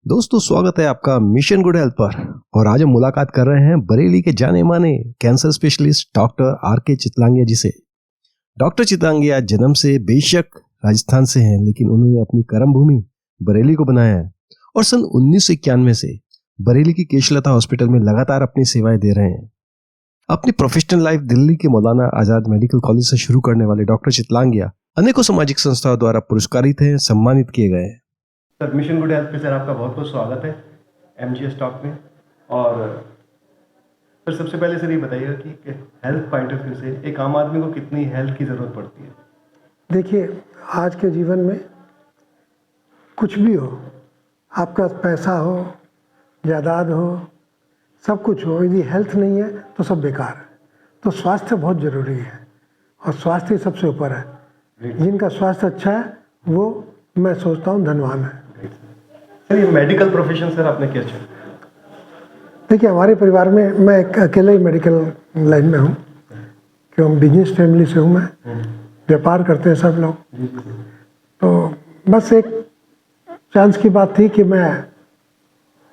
दोस्तों स्वागत है आपका मिशन गुड हेल्थ पर। और आज हम मुलाकात कर रहे हैं बरेली के जाने माने cancer specialist doctor R K. Chitlangia ji से। डॉक्टर चितलांगिया जन्म से बेशक राजस्थान से हैं, लेकिन उन्होंने अपनी कर्म भूमि बरेली को बनाया है और सन 1991 से बरेली की केशलता हॉस्पिटल में लगातार अपनी सेवाएं दे रहे हैं। अपनी प्रोफेशनल लाइफ दिल्ली के मौलाना आजाद मेडिकल कॉलेज से शुरू करने वाले डॉक्टर चितलांगिया अनेकों सामाजिक संस्थाओं द्वारा पुरस्कारित हैं, सम्मानित किए गए हैं। सर मिशन गुड हेल्थ पे सर आपका बहुत बहुत स्वागत है एमजीएस टॉक में। और सर सबसे पहले सर ये बताइएगा कि हेल्थ पॉइंट ऑफ व्यू से एक आम आदमी को कितनी हेल्थ की ज़रूरत पड़ती है। देखिए, आज के जीवन में कुछ भी हो, आपका पैसा हो, जायदाद हो, सब कुछ हो, यदि हेल्थ नहीं है तो सब बेकार है। तो स्वास्थ्य बहुत ज़रूरी है और स्वास्थ्य सबसे ऊपर है। जिनका स्वास्थ्य अच्छा है वो, मैं सोचता हूँ, धनवान है। सर ये मेडिकल प्रोफेशन सर आपने क्या चुना? देखिए, हमारे परिवार में मैं एक अकेले ही मेडिकल लाइन में हूँ, कि हम बिजनेस फैमिली से हूँ। मैं व्यापार करते हैं सब लोग, तो बस एक चांस की बात थी कि मैं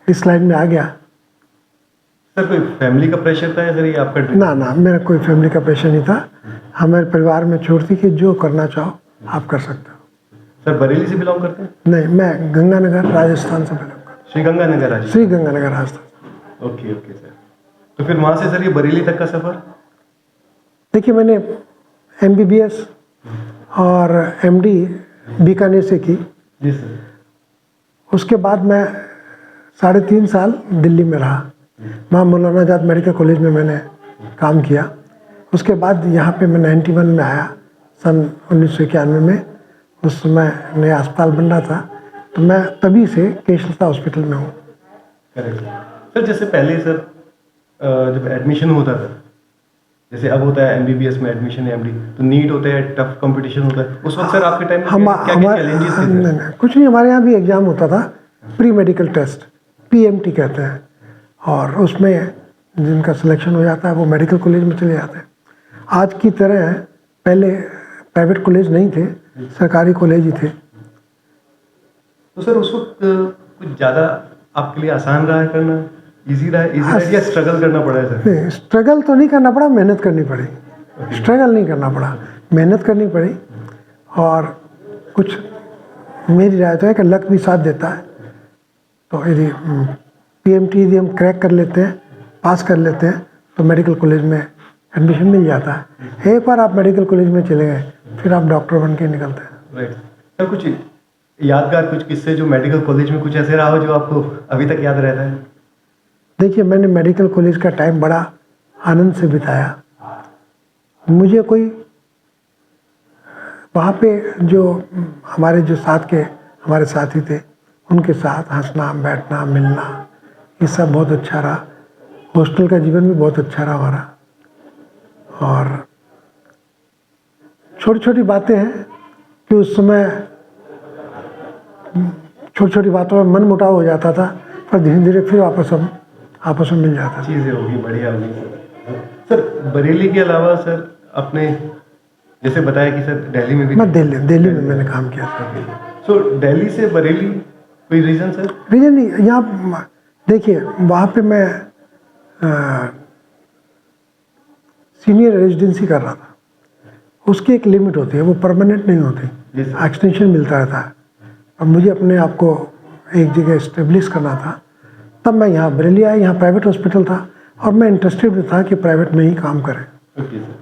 इस लाइन में आ गया। सर कोई फैमिली का प्रेशर था या सर ये आपका ड्रीम? ना, मेरा कोई फैमिली का प्रेशर नहीं था। हमारे परिवार में छूट थी कि जो करना चाहो आप कर सकते हो। सर बरेली से बिलोंग करते हैं? नहीं, मैं गंगानगर राजस्थान से बिलोंग करता हूँ। श्री गंगानगर राजस्थान। श्री गंगानगर राजस्थान। Okay sir. तो फिर वहाँ से सर ये बरेली तक का सफ़र? देखिए, मैंने MBBS और MD बीकानेर से की। जी सर। उसके बाद मैं 3.5 साल दिल्ली में रहा। वहाँ मौलाना आजाद मेडिकल कॉलेज में मैंने काम किया। उसके बाद यहाँ पे मैं 91 में आया, सन 1991 में। उस समय नया अस्पताल बन रहा था, तो मैं तभी से केशलता हॉस्पिटल में हूँ। Correct sir. जैसे पहले सर जब एडमिशन होता था, जैसे अब होता है MBBS में एडमिशन है MD, तो नीट होता है, टफ कंपटीशन होता है। उस वक्त सर आपके टाइम में क्या चैलेंजेस थे? नहीं, कुछ नहीं। हमारे यहाँ भी एग्ज़ाम होता था, प्री मेडिकल टेस्ट, PMT कहते हैं, और उसमें जिनका सिलेक्शन हो जाता है वो मेडिकल कॉलेज में चले जाते हैं। आज की तरह पहले प्राइवेट कॉलेज नहीं थे, सरकारी कॉलेज ही थे। तो सर उस वक्त कुछ ज़्यादा आपके लिए आसान रहा है करना, इजी रहा है या स्ट्रगल करना पड़ा है सर? नहीं, स्ट्रगल तो नहीं करना पड़ा, मेहनत करनी पड़ी। स्ट्रगल नहीं करना पड़ा, मेहनत करनी पड़ी। और कुछ मेरी राय तो है कि लक भी साथ देता है। तो यदि PMT यदि हम क्रैक कर लेते हैं, पास कर लेते हैं, तो मेडिकल कॉलेज में एडमिशन मिल जाता है। एक बार आप मेडिकल कॉलेज में चले गए, फिर आप डॉक्टर बन के निकलते हैं। Right sir. कुछ यादगार कुछ किस्से जो मेडिकल कॉलेज में कुछ ऐसे रहा हो जो आपको अभी तक याद रहता है? देखिए, मैंने मेडिकल कॉलेज का टाइम बड़ा आनंद से बिताया। मुझे कोई वहाँ पे जो हमारे जो साथ के हमारे साथी थे, उनके साथ हंसना, बैठना, मिलना, ये सब बहुत अच्छा रहा। हॉस्टल का जीवन भी बहुत अच्छा रहा हमारा। और छोटी छोटी बातें हैं कि उस समय छोटी छोटी बातों में मन मुटाव हो जाता था, पर धीरे धीरे फिर आपस में मिल जाता था। चीज़ें होगी, बढ़िया होगी सर। बरेली के अलावा सर आपने जैसे बताया कि सर दिल्ली में भी, मैं दिल्ली में मैंने काम किया था। सो दिल्ली से बरेली कोई रीज़न सर? रीजन नहीं, यहाँ देखिए, वहाँ पे मैं सीनियर रेजिडेंसी कर रहा था। उसकी एक लिमिट होती है, वो परमानेंट नहीं होती, एक्सटेंशन मिलता रहता है। और मुझे अपने आप को एक जगह इस्टेब्लिश करना था, तब मैं यहाँ बरेली आया। यहाँ प्राइवेट हॉस्पिटल था और मैं इंटरेस्टेड भी था कि प्राइवेट में ही काम करें। Okay sir.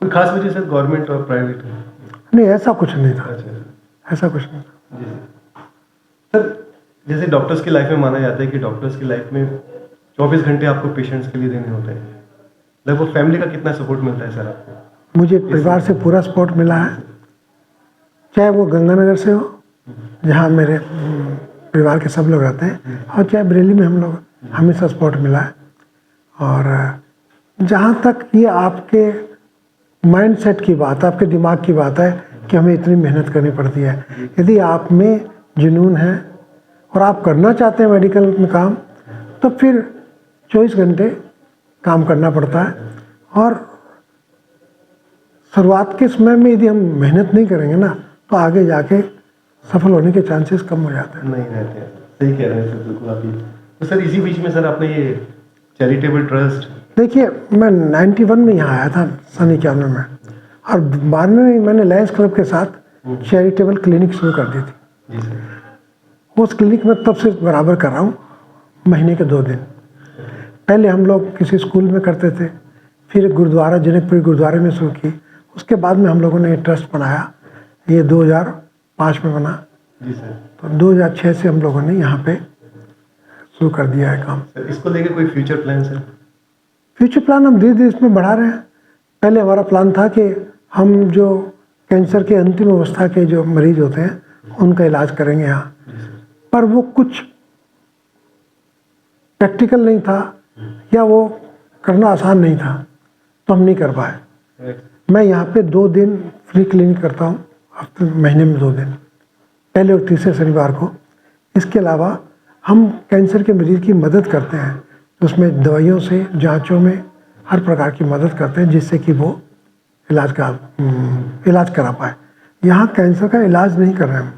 कोई खास वजह सर गवर्नमेंट और प्राइवेट? नहीं, ऐसा कुछ नहीं था। अच्छा, ऐसा कुछ नहीं था। जी सर। जैसे डॉक्टर्स की लाइफ में माना जाता है कि डॉक्टर्स की लाइफ में 24 घंटे आपको पेशेंट्स के लिए देने होते हैं। लगभग फैमिली का कितना सपोर्ट मिलता है सर आपको? मुझे परिवार से पूरा सपोर्ट मिला है, चाहे वो गंगानगर से हो, जहाँ मेरे परिवार के सब लोग रहते हैं, और चाहे बरेली में हम लोग, हमेशा सपोर्ट मिला है। और जहाँ तक ये आपके माइंडसेट की बात, आपके दिमाग की बात है कि हमें इतनी मेहनत करनी पड़ती है। यदि आप में जुनून है और आप करना चाहते हैं मेडिकल में काम, तो फिर 24 घंटे काम करना पड़ता है। और शुरुआत के समय में यदि हम मेहनत नहीं करेंगे ना, तो आगे जाके सफल होने के चांसेस कम हो जाते हैं। नहीं रहते हैं सही कह रहे हैं सर, बिल्कुल आप ये। तो सर इसी बीच में सर आपने ये चैरिटेबल ट्रस्ट। देखिए, मैं 91 में यहाँ आया था सन 91 में, और बाद में मैंने लायंस क्लब के साथ चैरिटेबल क्लिनिक शुरू कर दी थी। जी सर। उस क्लिनिक में तब से बराबर कर रहा हूँ, महीने के 2 दिन। पहले हम लोग किसी स्कूल में करते थे, फिर गुरुद्वारा जनकपुरी गुरुद्वारे में शुरू की, उसके बाद में हम लोगों ने ये ट्रस्ट बनाया, ये 2005 में बना। जी सर। तो 2006 से हम लोगों ने यहाँ पे शुरू कर दिया है काम। सर इसको लेके कोई future plan sir? Future plan हम धीरे धीरे इसमें बढ़ा रहे हैं। पहले हमारा प्लान था कि हम जो कैंसर के अंतिम अवस्था के जो मरीज होते हैं उनका इलाज करेंगे यहाँ, पर वो कुछ प्रैक्टिकल नहीं था या वो करना आसान नहीं था, तो हम नहीं कर पाए। मैं यहाँ पे 2 दिन फ्री क्लिनिक करता हूँ, हफ्ते महीने में 2 दिन, पहले और तीसरे शनिवार को। इसके अलावा हम कैंसर के मरीज की मदद करते हैं, उसमें दवाइयों से, जांचों में हर प्रकार की मदद करते हैं, जिससे कि वो इलाज करा पाए। यहाँ कैंसर का इलाज नहीं कर रहे हैं,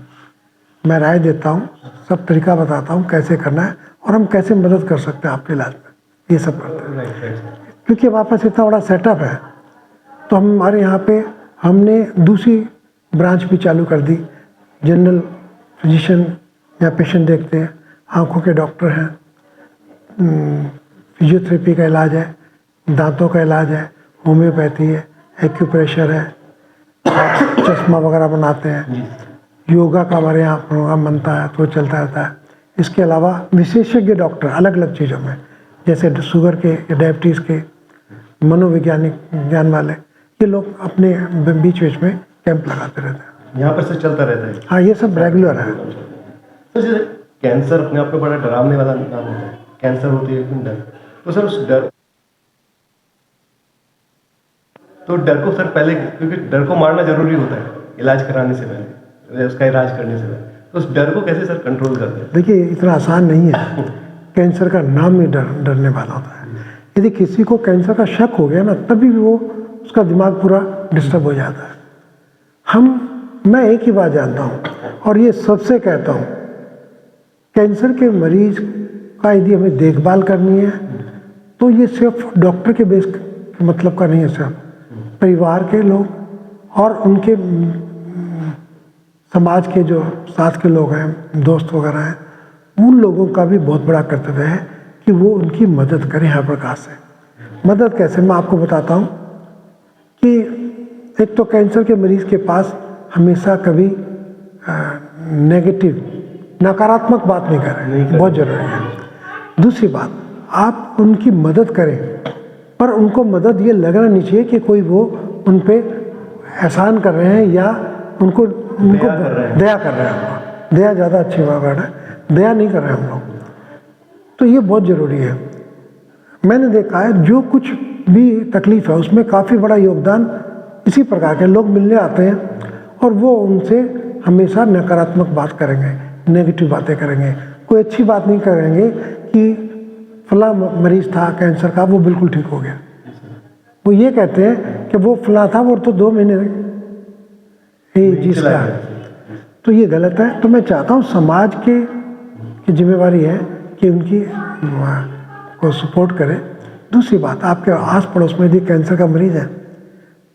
मैं राय देता हूँ, सब तरीका बताता हूँ कैसे करना है और हम कैसे मदद कर सकते हैं आपके इलाज में, ये सब करते हैं। क्योंकि हमारे पास इतना बड़ा सेटअप है, तो हमारे यहाँ पे हमने दूसरी ब्रांच भी चालू कर दी। जनरल फिजिशियन या पेशेंट देखते हैं, आँखों के डॉक्टर हैं, फिजियोथेरेपी का इलाज है, दांतों का इलाज है, होम्योपैथी है, एक्यूप्रेशर है, चश्मा वगैरह बनाते हैं, योगा का हमारे यहाँ प्रोग्राम बनता है तो चलता रहता है। इसके अलावा विशेषज्ञ डॉक्टर अलग अलग चीज़ों में, जैसे शुगर के, डायबिटीज़ के, मनोवैज्ञानिक ज्ञान वाले, ये लोग अपने बीच बीच में कैंप लगाते रहते हैं। यहाँ पर सर चलता रहता है? हाँ, ये सब रेगुलर है। तो जैसे कैंसर अपने आप में बड़ा डरावने वाला नाम होता है, कैंसर होती है एकदम डर, तो सर उस डर को सर पहले, क्योंकि डर को मारना जरूरी होता है इलाज कराने से पहले, उसका इलाज करने से पहले, तो उस डर को कैसे सर कंट्रोल करते हैं? देखिए, इतना आसान नहीं है। कैंसर का नाम ही डरने वाला होता है। यदि किसी को कैंसर का शक हो गया ना, तभी भी वो उसका दिमाग पूरा डिस्टर्ब हो जाता है। मैं एक ही बात जानता हूँ और ये सबसे कहता हूँ, कैंसर के मरीज का यदि हमें देखभाल करनी है तो ये सिर्फ डॉक्टर के बेस मतलब का नहीं है, सिर्फ परिवार के लोग और उनके समाज के जो साथ के लोग हैं, दोस्त वगैरह हैं, उन लोगों का भी बहुत बड़ा कर्तव्य है कि वो उनकी मदद करें हर प्रकार से। मदद कैसे, मैं आपको बताता हूँ कि एक तो कैंसर के मरीज के पास हमेशा कभी नेगेटिव, नकारात्मक बात नहीं करें, बहुत जरूरी है। दूसरी बात, आप उनकी मदद करें, पर उनको मदद ये लगना नहीं चाहिए कि कोई वो उन पे एहसान कर रहे हैं या उनको दया कर रहे हैं। दया ज़्यादा अच्छी वर्ड है, दया नहीं कर रहे हैं हम लोग, तो ये बहुत ज़रूरी है। मैंने देखा है जो कुछ भी तकलीफ है उसमें काफ़ी बड़ा योगदान इसी प्रकार के लोग मिलने आते हैं और वो उनसे हमेशा नकारात्मक बात करेंगे, नेगेटिव बातें करेंगे, कोई अच्छी बात नहीं करेंगे कि फला मरीज था कैंसर का, वो बिल्कुल ठीक हो गया। वो ये कहते हैं कि वो फला था, वो तो 2 महीने जिसका, तो ये गलत है। तो मैं चाहता हूँ समाज की जिम्मेवारी है कि उनकी को सपोर्ट करें। दूसरी बात, आपके आस पड़ोस में यदि कैंसर का मरीज है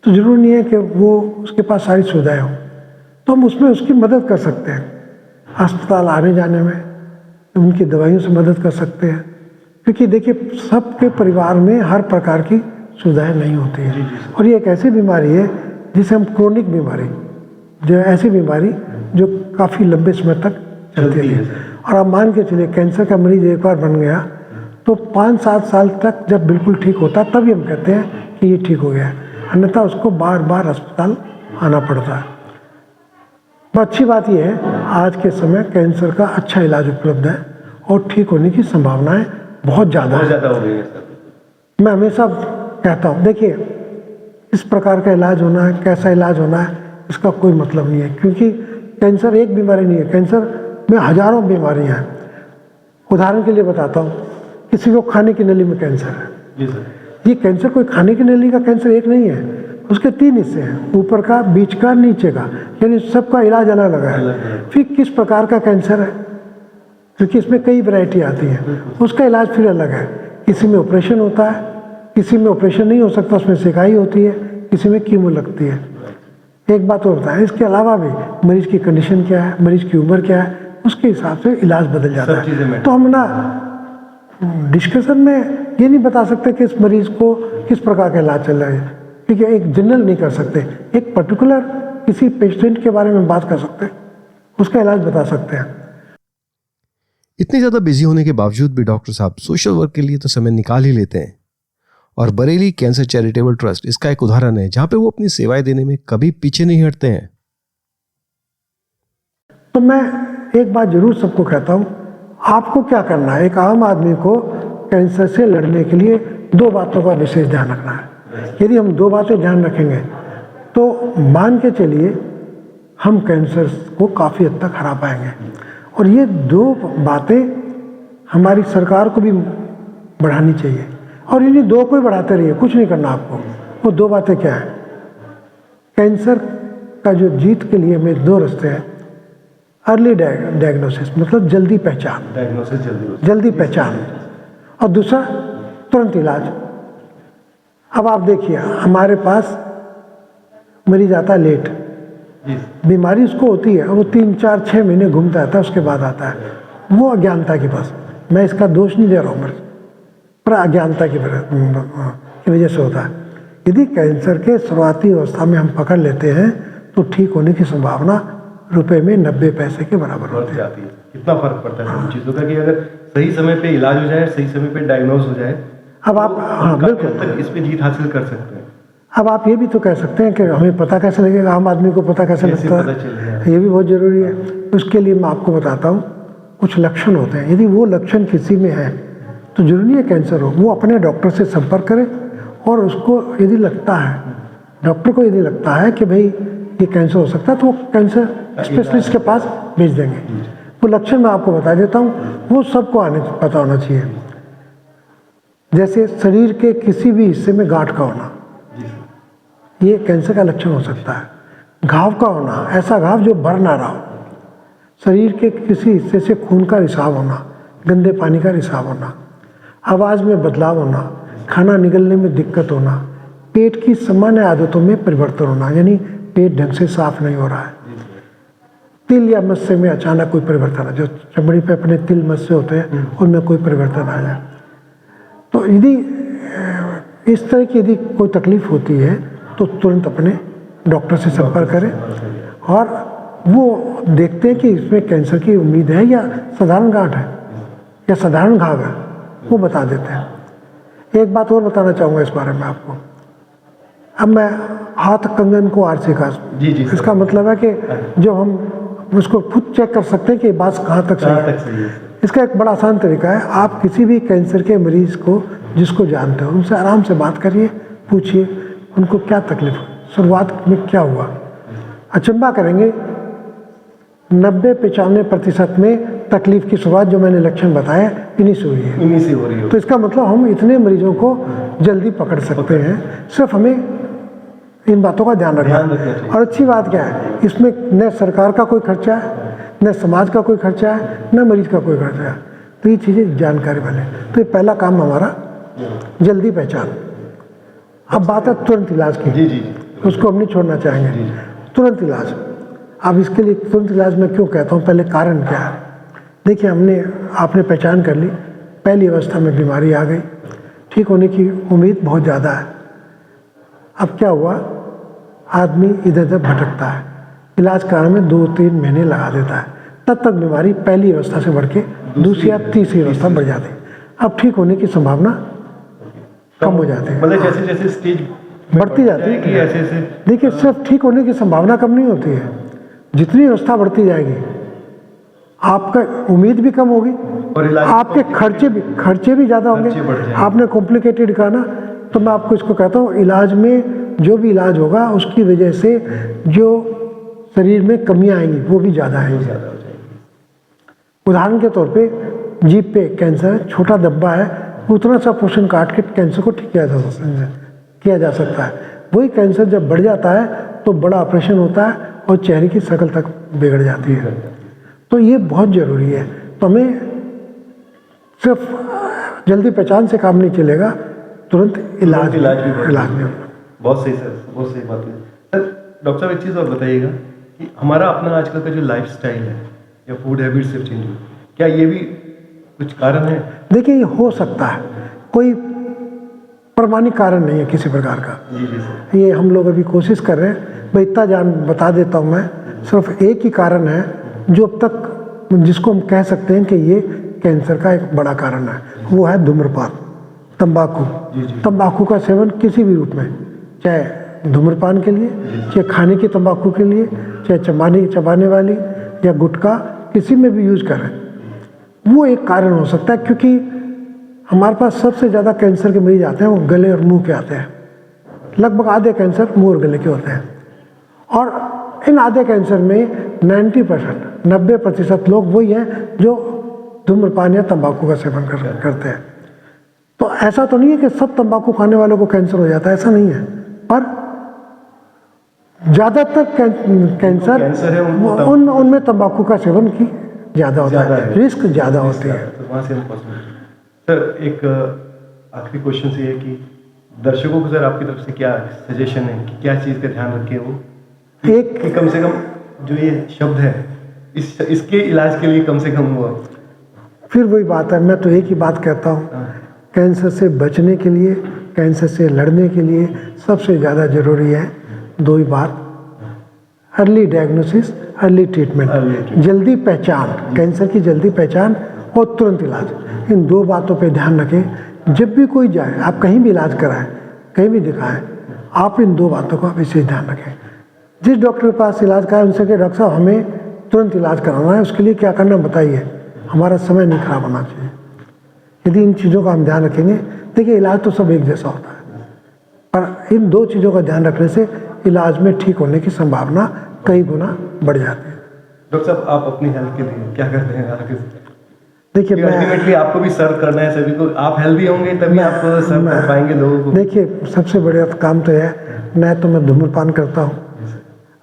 तो ज़रूरी नहीं है कि वो उसके पास सारी सुविधाएं हों, तो हम उसमें उसकी मदद कर सकते हैं। अस्पताल आने जाने में उनकी दवाइयों से मदद कर सकते हैं, क्योंकि देखिए सबके परिवार में हर प्रकार की सुविधाएं नहीं होती हैं। और ये एक ऐसी बीमारी है जिसे हम क्रोनिक बीमारी, जो ऐसी बीमारी जो काफ़ी लंबे समय तक चलती है। और आप मान के चलिए, कैंसर का मरीज एक बार बन गया तो 5-7 साल तक जब बिल्कुल ठीक होता है तभी हम कहते हैं कि ये ठीक हो गया है, अन्यथा उसको बार बार अस्पताल आना पड़ता है। तो अच्छी बात यह है आज के समय कैंसर का अच्छा इलाज उपलब्ध है और ठीक होने की संभावनाएं बहुत ज़्यादा हो गई है सर। मैं हमेशा कहता हूँ, देखिए इस प्रकार का इलाज होना है, कैसा इलाज होना है, इसका कोई मतलब नहीं है, क्योंकि कैंसर एक बीमारी नहीं है, कैंसर में हजारों बीमारियाँ हैं। उदाहरण के लिए बताता हूँ, किसी को खाने की नली में कैंसर है। जी सर। ये कैंसर कोई खाने की नली का कैंसर एक नहीं है, उसके 3 हिस्से हैं, ऊपर का, बीच का, नीचे का, यानी सबका इलाज अलग अलग है। फिर किस प्रकार का कैंसर है, क्योंकि इसमें कई वैरायटी आती है। उसका इलाज फिर अलग है, किसी में ऑपरेशन होता है, किसी में ऑपरेशन नहीं हो सकता, उसमें सिकाई होती है, किसी में कीमो लगती है। एक बात और बताएं, इसके अलावा भी मरीज की कंडीशन क्या है, मरीज की उम्र क्या है, उसके हिसाब से इलाज बदल जाता है। तो हम ना डिस्कशन में ये नहीं बता सकते कि इस मरीज को किस प्रकार का इलाज चल रहा है, ठीक है, एक जनरल नहीं कर सकते, एक पर्टिकुलर किसी पेशेंट के बारे में बात कर सकते हैं, उसका इलाज बता सकते हैं। इतने ज़्यादा बिजी होने के बावजूद भी डॉक्टर साहब सोशल वर्क के लिए तो समय निकाल ही लेते हैं, और बरेली कैंसर चैरिटेबल ट्रस्ट इसका एक उदाहरण है जहां पे वो अपनी सेवाएं देने में कभी पीछे नहीं हटते हैं। तो मैं एक बात जरूर सबको कहता हूँ, आपको क्या करना है, एक आम आदमी को कैंसर से लड़ने के लिए 2 बातों का विशेष ध्यान रखना है। यदि हम 2 बातें ध्यान रखेंगे तो मान के चलिए हम कैंसर को काफ़ी हद तक हरा पाएंगे। और ये 2 बातें हमारी सरकार को भी बढ़ानी चाहिए, और इन्हीं 2 को ही बढ़ाते रहिए, कुछ नहीं करना आपको। वो 2 बातें क्या है? कैंसर का जो जीत के लिए हमें 2 रास्ते हैं। अर्ली डायग्नोसिस मतलब जल्दी पहचान, डायग्नोसिस जल्दी पहचान, और दूसरा तुरंत इलाज। अब आप देखिए, हमारे पास मरीज आता है लेट, बीमारी उसको होती है, वो 3, 4, 6 महीने घूमता रहता है, उसके बाद आता है। वो अज्ञानता की बस, मैं इसका दोष नहीं दे रहा हूँ, पर अज्ञानता की वजह से होता है। यदि कैंसर के शुरुआती अवस्था में हम पकड़ लेते हैं तो ठीक होने की संभावना रुपए में 90 पैसे के बराबर होती है। कितना फर्क पड़ता है उन चीज़ों का कि अगर सही समय पे इलाज हो जाए, सही समय पे डायग्नोज हो जाए, अब आप हाँ बिल्कुल तक इस पे जीत हासिल कर सकते हैं। अब आप ये भी तो कह सकते हैं कि हमें पता कैसे लगेगा, आम आदमी को पता कैसे लगता है, ये भी बहुत ज़रूरी है। उसके लिए मैं आपको बताता हूँ, कुछ लक्षण होते हैं, यदि वो लक्षण किसी में है तो जरूरी नहीं है कैंसर हो, वो अपने डॉक्टर से संपर्क करे, और उसको यदि लगता है, डॉक्टर को यदि लगता है कि भाई ये कैंसर हो सकता है, तो वो कैंसर स्पेशलिस्ट के पास भेज देंगे। वो लक्षण मैं आपको बता देता हूँ, वो सबको पता होना चाहिए। जैसे शरीर के किसी भी हिस्से में गांठ का होना, ये कैंसर का लक्षण हो सकता है। घाव का होना, ऐसा घाव जो भर ना रहा हो, शरीर के किसी हिस्से से खून का रिसाव होना, गंदे पानी का रिसाव होना, आवाज़ में बदलाव होना, खाना निगलने में दिक्कत होना, पेट की सामान्य आदतों में परिवर्तन होना, यानी पेट ढंग से साफ नहीं हो रहा है, तिल या मस्से में अचानक कोई परिवर्तन है, जो चमड़ी पे अपने तिल मस्से होते हैं उनमें कोई परिवर्तन आ जाए। तो यदि इस तरह की यदि कोई तकलीफ होती है तो तुरंत अपने डॉक्टर से संपर्क करें, और वो देखते हैं कि इसमें कैंसर की उम्मीद है या साधारण गांठ है या साधारण घाव है, वो बता देते हैं। एक बात और बताना चाहूँगा इस बारे में आपको। अब मैं हाथ कंगन को आर से का, इसका मतलब है कि जो हम उसको खुद चेक कर सकते हैं कि बात कहाँ तक सही है। इसका एक बड़ा आसान तरीका है, आप किसी भी कैंसर के मरीज को जिसको जानते हो उनसे आराम से बात करिए, पूछिए उनको क्या तकलीफ, शुरुआत में क्या हुआ। अचंभा करेंगे, 90-95% में तकलीफ की शुरुआत जो मैंने लक्षण बताए इन्हीं से हुई है, इन्हीं से हो रही है। तो इसका मतलब हम इतने मरीजों को जल्दी पकड़ सकते हैं, सिर्फ हमें इन बातों का ध्यान रखना है। और अच्छी बात क्या है, इसमें न सरकार का कोई खर्चा है, न समाज का कोई खर्चा है, न मरीज का कोई खर्चा है, तो ये चीज़ें जानकारी वाले। तो ये पहला काम हमारा जल्दी पहचान। अब बात है तुरंत इलाज की, उसको हम नहीं छोड़ना चाहेंगे। तुरंत इलाज, अब इसके लिए तुरंत इलाज मैं क्यों कहता हूँ, पहले कारण क्या है। देखिए, आपने पहचान कर ली, पहली अवस्था में बीमारी आ गई, ठीक होने की उम्मीद बहुत ज़्यादा है। अब क्या हुआ, आदमी इधर उधर भटकता है, इलाज कराने में 2-3 महीने लगा देता है, तब तक बीमारी पहली अवस्था से बढ़ के दूसरी या तीसरी अवस्था बढ़ जाती है। अब ठीक होने की संभावना कम हो जाती है, मतलब जैसे जैसे स्टेज बढ़ती जाती है कि ऐसे ऐसे। देखिए, सिर्फ ठीक होने की संभावना कम नहीं होती है, जितनी अवस्था बढ़ती जाएगी आपका उम्मीद भी कम होगी और आपके खर्चे भी ज़्यादा होंगे। आपने कॉम्प्लिकेटेड कहा ना, तो मैं आपको इसको कहता हूँ, इलाज में जो भी इलाज होगा उसकी वजह से जो शरीर में कमियाँ आएंगी वो भी ज़्यादा आएंगी। उदाहरण के तौर पे जीभ पे कैंसर है, छोटा धब्बा है, उतना सा पोर्शन काट के कैंसर को ठीक किया जा सकता है। वही कैंसर जब बढ़ जाता है तो बड़ा ऑपरेशन होता है और चेहरे की शक्ल तक बिगड़ जाती है। तो ये बहुत ज़रूरी है। तो हमें सिर्फ जल्दी पहचान से काम नहीं चलेगा, तुरंत इलाज भी में। बहुत सही सर, बहुत सही बात है सर। डॉक्टर साहब एक चीज़ और बताइएगा कि हमारा अपना आजकल का जो लाइफस्टाइल है या फूड हैबिट्स से चेंज हुई, क्या ये भी कुछ कारण है? देखिए, ये हो सकता है, कोई प्रमाणिक कारण नहीं है किसी प्रकार का। जी सर। ये हम लोग अभी कोशिश कर रहे हैं। मैं इतना जान बता देता हूँ, मैं सिर्फ एक ही कारण है जो अब तक जिसको हम कह सकते हैं कि ये कैंसर का एक बड़ा कारण है, वो है धूम्रपान, तंबाकू। तंबाकू का सेवन किसी भी रूप में, चाहे धूम्रपान के लिए, चाहे खाने की तंबाकू के लिए, चाहे चबाने वाली या गुटखा, किसी में भी यूज करें, वो एक कारण हो सकता है। क्योंकि हमारे पास सबसे ज़्यादा कैंसर के मरीज आते हैं वो गले और मुंह के आते हैं। लगभग आधे कैंसर मुंह और गले के होते हैं, और इन आधे कैंसर में 90% लोग वही हैं जो धूम्रपान या तंबाकू का सेवन करते हैं। तो ऐसा तो नहीं है कि सब तंबाकू खाने वालों को कैंसर हो जाता है, ऐसा नहीं है, पर ज़्यादातर कैंसर उनमें तंबाकू का सेवन की ज़्यादा होता है, रिस्क ज़्यादा होती है। तो वहाँ से हम सर एक आखिरी क्वेश्चन से है कि दर्शकों को सर आपकी तरफ से क्या सजेशन है कि क्या चीज़ का ध्यान रखें वो, एक कि कम से कम जो ये शब्द है इसके इलाज के लिए कम से कम वो, फिर वही बात है, मैं तो एक ही बात कहता हूँ, कैंसर से बचने के लिए, कैंसर से लड़ने के लिए सबसे ज़्यादा ज़रूरी है दो ही बात, अर्ली डायग्नोसिस, अर्ली ट्रीटमेंट, जल्दी पहचान, कैंसर की जल्दी पहचान और तुरंत इलाज। इन दो बातों पे ध्यान रखें। जब भी कोई जाए, आप कहीं भी इलाज कराएं, कहीं भी दिखाएं, आप इन दो बातों का विशेष ध्यान रखें। जिस डॉक्टर के पास इलाज कराएं उनसे कहें, डॉक्टर साहब हमें तुरंत इलाज कराना है, उसके लिए क्या करना बताइए, हमारा समय नहीं खराब होना चाहिए। यदि इन चीज़ों का हम ध्यान रखेंगे, देखिए इलाज तो सब एक जैसा होता है, पर इन दो चीज़ों का ध्यान रखने से इलाज में ठीक होने की संभावना कई गुना बढ़ जाती है। डॉक्टर साहब आप अपनी हेल्थ के लिए क्या करते हैं आगे? देखिए, अल्टीमेटली आपको भी सर्व करना है सभी को, आप हेल्दी होंगे तभी आप सर्व कर पाएंगे लोगों को। देखिए, सबसे बड़ा काम तो है, न तो मैं धूम्रपान करता हूँ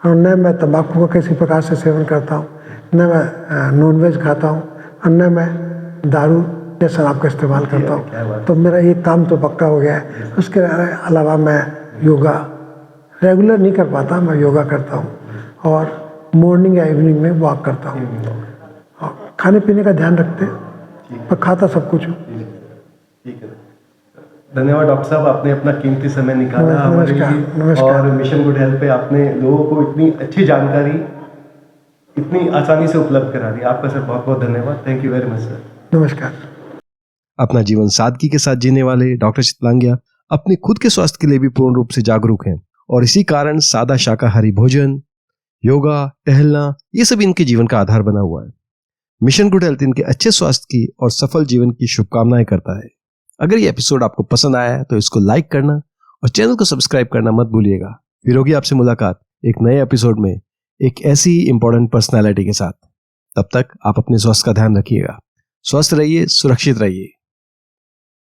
और न मैं तंबाकू का किसी प्रकार से सेवन करता हूँ, न मैं नॉनवेज खाता हूँ और न मैं दारू या शराब का इस्तेमाल करता हूँ। तो मेरा एक काम तो पक्का हो गया है। उसके अलावा मैं योगा रेगुलर नहीं कर पाता, मैं योगा करता हूँ और मॉर्निंग या इवनिंग में वॉक करता हूँ, और खाने पीने का ध्यान रखते हैं, पर खाता सब कुछ हूँ। ठीक है, धन्यवाद डॉक्टर साहब, आपने अपना कीमती समय निकाला हमारे लिए, और मिशन गुड हेल्थ पे आपने लोगों को इतनी अच्छी जानकारी इतनी आसानी से उपलब्ध करा दी। आपका सर बहुत बहुत धन्यवाद। Thank you very much sir. नमस्कार। अपना जीवन सादगी के साथ जीने वाले डॉक्टर चितलांगिया अपने खुद के स्वास्थ्य के लिए भी पूर्ण रूप से जागरूक हैं, और इसी कारण सादा शाकाहारी भोजन, योगा, टहलना, ये सब इनके जीवन का आधार बना हुआ है। मिशन गुड हेल्थ इनके अच्छे स्वास्थ्य की और सफल जीवन की शुभकामनाएं करता है। अगर ये एपिसोड आपको पसंद आया है तो इसको लाइक करना और चैनल को सब्सक्राइब करना मत भूलिएगा। फिर होगी आपसे मुलाकात एक नए एपिसोड में एक ऐसी ही इंपॉर्टेंट पर्सनैलिटी के साथ। तब तक आप अपने स्वास्थ्य का ध्यान रखिएगा। स्वस्थ रहिए, सुरक्षित रहिए।